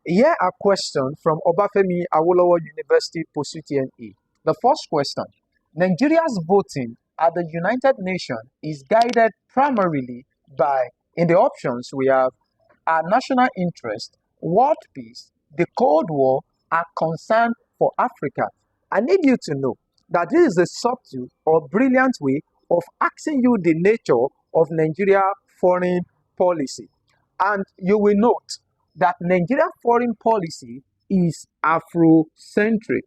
Here are questions from Obafemi Awolowo University Post-Utme. The first question: Nigeria's voting at the United Nations is guided primarily by, in the options we have, our national interest, world peace, the Cold War, and concern for Africa. I need you to know that this is a subtle or brilliant way of asking you the nature of Nigeria foreign policy. And you will note that Nigeria foreign policy is Afrocentric.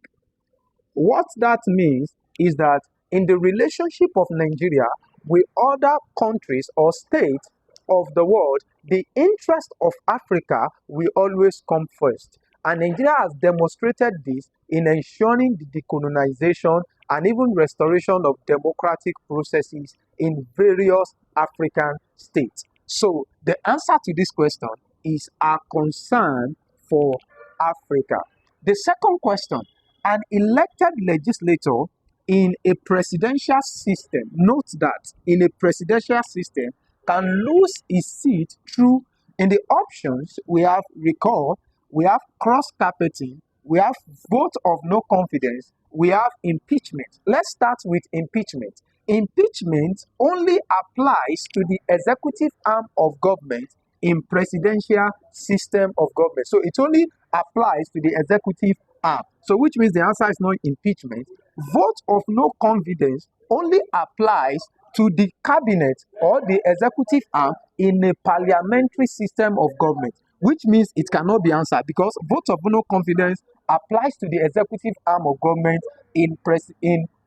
What that means is that in the relationship of Nigeria with other countries or states of the world, the interest of Africa will always come first. And Nigeria has demonstrated this in ensuring the decolonization and even restoration of democratic processes in various African states. So the answer to this question is our concern for Africa. The second question: an elected legislator in a presidential system, note that in a presidential system, can lose his seat through, in the options we have, recall, we have cross-carpeting, we have vote of no confidence, we have impeachment. Let's start with impeachment. Impeachment only applies to the executive arm of government in presidential system of government. So it only applies to the executive arm. So which means the answer is not impeachment. Vote of no confidence only applies to the cabinet or the executive arm in a parliamentary system of government, which means it cannot be answered because vote of no confidence applies to the executive arm of government in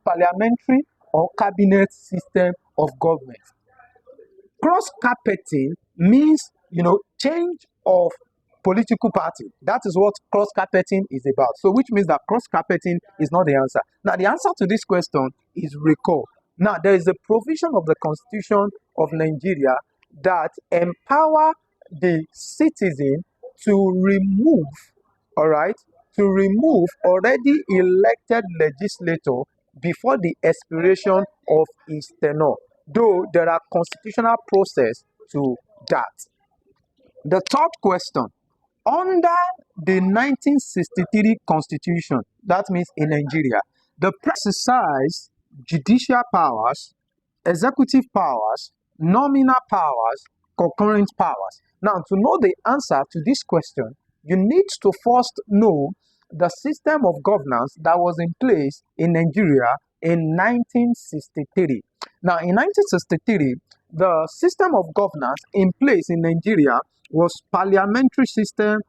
parliamentary or cabinet system of government. Cross-carpeting means, change of political party. That is what cross-carpeting is about. So which means that cross-carpeting is not the answer. Now, the answer to this question is recall. Now, there is a provision of the Constitution of Nigeria that empower the citizen to remove, already elected legislator before the expiration of his tenure, though there are constitutional process to that. The third question: under the 1963 Constitution, that means in Nigeria, the exercise judicial powers, executive powers, nominal powers, concurrent powers. Now, to know the answer to this question, you need to first know the system of governance that was in place in Nigeria in 1963. Now, in 1963, the system of governance in place in Nigeria was parliamentary system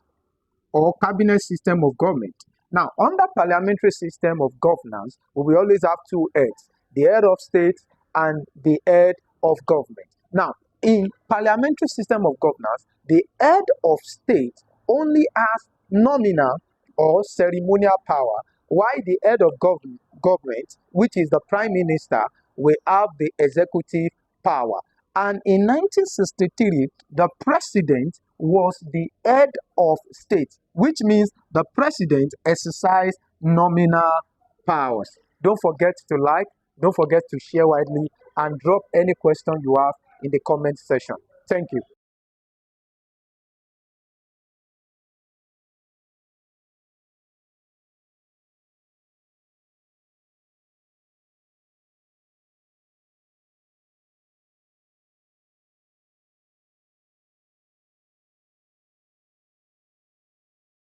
or cabinet system of government. Now, under parliamentary system of governance, we will always have two heads, the head of state and the head of government. Now, in parliamentary system of governance, the head of state only has nominal or ceremonial power, while the head of government, which is the prime minister, will have the executive power. And in 1963, the president was the head of state, which means the president exercised nominal powers. Don't forget to like, don't forget to share widely, and drop any question you have in the comment section. Thank you.